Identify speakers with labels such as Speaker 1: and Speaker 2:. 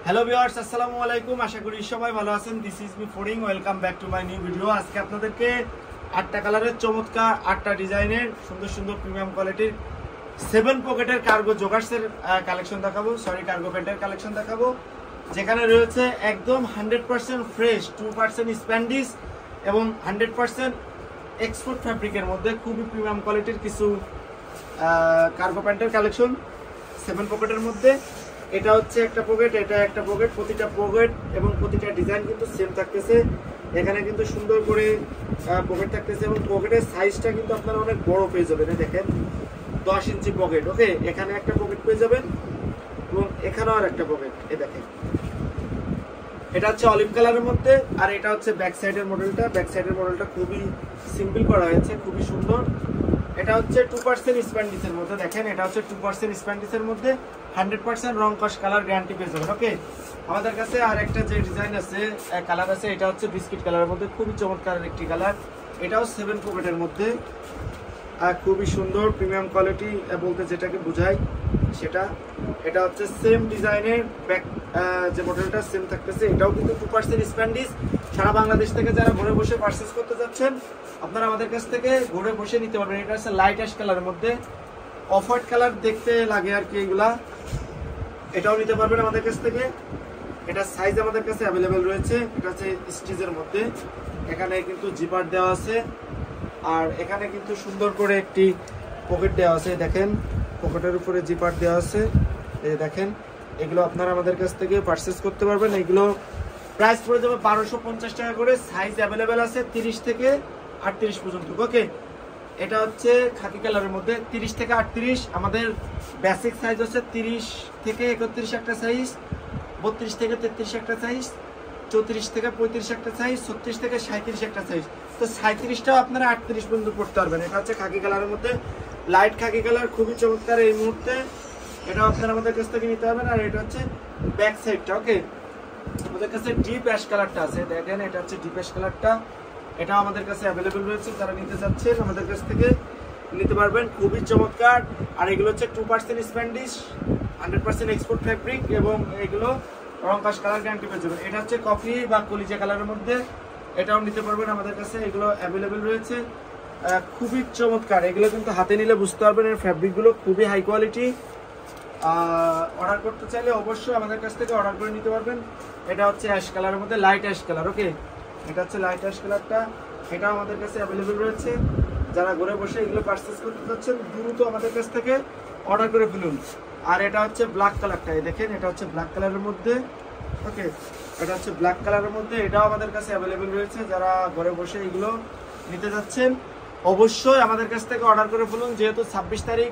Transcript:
Speaker 1: Hello viewers, আসসালামু আলাইকুম। আশা করি সবাই ভালো আছেন। দিস ইজ মি ফোরিং। Welcome back to my new video. আজকে আপনাদেরকে 8টা কালারের চমৎকার 8টা ডিজাইনের সুন্দর সুন্দর প্রিমিয়াম কোয়ালিটির 7 পকেটের কার্গো জোগার্সের কালেকশন দেখাবো। কার্গো প্যান্টের কালেকশন দেখাবো, যেখানে রয়েছে একদম 100% ফ্রেশ, 2% স্প্যান্ডিশ এবং 100% এক্সপোর্ট ফ্যাব্রিকের মধ্যে খুবই প্রিমিয়াম কোয়ালিটির কিছু কার্গো প্যান্টের কালেকশন 7 পকেটের মধ্যে। এটা হচ্ছে একটা পকেট, এটা একটা পকেট। প্রতিটা পকেট এবং প্রতিটা ডিজাইন কিন্তু সেম থাকতেছে। এখানে কিন্তু সুন্দর করে পকেট থাকতেছে এবং পকেটের সাইজটা কিন্তু আপনারা অনেক বড় পেয়ে যাবেন। দেখেন 10 ইঞ্চি পকেট। ওকে, এখানে একটা পকেট পেয়ে যাবেন এবং এখানেও আর একটা পকেট। দেখেন এটা হচ্ছে অলিভ কালারের মধ্যে, আর এটা হচ্ছে ব্যাক সাইডের মডেলটা। ব্যাক সাইডের মডেলটা খুবই সিম্পল করা হয়েছে, খুবই সুন্দর। এটা হচ্ছে 2% স্প্যান্ডিসের মধ্যে। দেখেন এটা হচ্ছে 2% স্প্যান্ডিসের মধ্যে 100% রং কস কালার গ্যারান্টি পেয়ে যাবেন। ওকে, আমাদের কাছে আর একটা যে ডিজাইন আছে, কালার আছে, এটা হচ্ছে বিস্কিট কালারের মধ্যে, খুবই চমৎকার একটি কালার। এটাও 7 পকেটের মধ্যে, আর খুবই সুন্দর প্রিমিয়াম কোয়ালিটি বলতে যেটাকে বোঝায় সেটা। এটা হচ্ছে সেম ডিজাইনের ব্যাক যে মডেলটা সেম থাকতেছে। এটাও কিন্তু 2% স্প্যান্ডিস। সারা বাংলাদেশ থেকে যারা ঘরে বসে পারচেজ করতে যাচ্ছেন, আপনারা আমাদের কাছ থেকে ঘরে বসে নিতে পারবেন। এটা হচ্ছে লাইট অ্যাশ কালারের মধ্যে, অফ হোয়াইট কালার দেখতে লাগে আর কি এগুলা। এটাও নিতে পারবেন আমাদের কাছ থেকে। এটা সাইজ আমাদের কাছে অ্যাভেলেবেল রয়েছে। এটা হচ্ছে স্টিচের মধ্যে, এখানে কিন্তু জিপার দেওয়া আছে, আর এখানে কিন্তু সুন্দর করে একটি পকেট দেওয়া আছে। দেখেন পকেটের উপরে জিপার দেওয়া আছে। এই দেখেন, এগুলো আপনারা আমাদের কাছ থেকে পারচেজ করতে পারবেন। এগুলো প্রাইস পড়ে যাবে 1250 টাকা করে। সাইজ অ্যাভেলেবেল আছে 30 থেকে 38 পর্যন্ত। ওকে, এটা হচ্ছে খাকি কালারের মধ্যে 30 থেকে 38। আমাদের বেসিক সাইজ হচ্ছে 30 থেকে 31 একটা সাইজ, 32 থেকে 33 একটা সাইজ, 34 থেকে 35 একটা সাইজ, 36 থেকে 37 একটা সাইজ। তো 37টাও আপনারা 38 পর্যন্ত পড়তে পারবেন। এটা হচ্ছে খাকি কালারের মধ্যে, লাইট খাকি কালার, খুবই চমৎকার এই মুহূর্তে। এটাও আপনারা আমাদের কাছ থেকে নিতে পারবেন। আর এটা হচ্ছে ব্যাক সাইডটা। ওকে, আমাদের কাছে ডিপ অ্যাশ কালারটা আছে। দেখেন এটা হচ্ছে ডিপ অ্যাশ কালারটা, এটাও আমাদের কাছে অ্যাভেলেবেল রয়েছে। যারা নিতে চাচ্ছেন আমাদের কাছ থেকে নিতে পারবেন, খুবই চমৎকার। আর এগুলো হচ্ছে 2% স্প্যান্ডিশ, 100% এক্সপোর্ট ফ্যাব্রিক এবং এগুলো রং কাশ কালার গ্যারান্টি পেয়ে যাবেন। এটা হচ্ছে কফি বা কলিজা কালারের মধ্যে, এটাও নিতে পারবেন আমাদের কাছে। এগুলো অ্যাভেলেবেল রয়েছে, খুবই চমৎকার। এগুলো কিন্তু হাতে নিলে বুঝতে পারবেন এর ফ্যাব্রিকগুলো খুবই হাই কোয়ালিটি। অর্ডার করতে চাইলে অবশ্যই আমাদের কাছ থেকে অর্ডার করে নিতে পারবেন। এটা হচ্ছে অ্যাশ কালারের মধ্যে, লাইট অ্যাশ কালার। ওকে, এটা হচ্ছে লাইট অ্যাশ কালারটা, এটাও আমাদের কাছে অ্যাভেলেবেল রয়েছে। যারা ঘরে বসে এগুলো পারচেজ করতে চাচ্ছেন, দ্রুত আমাদের কাছ থেকে অর্ডার করে ফেলুন। আর এটা হচ্ছে ব্ল্যাক কালারটা। দেখেন এটা হচ্ছে ব্ল্যাক কালারের মধ্যে। ওকে, এটা হচ্ছে ব্ল্যাক কালারের মধ্যে, এটাও আমাদের কাছে অ্যাভেলেবেল রয়েছে। যারা ঘরে বসে এগুলো নিতে যাচ্ছেন, অবশ্যই আমাদের কাছ থেকে অর্ডার করে ফেলুন। যেহেতু 26 তারিখ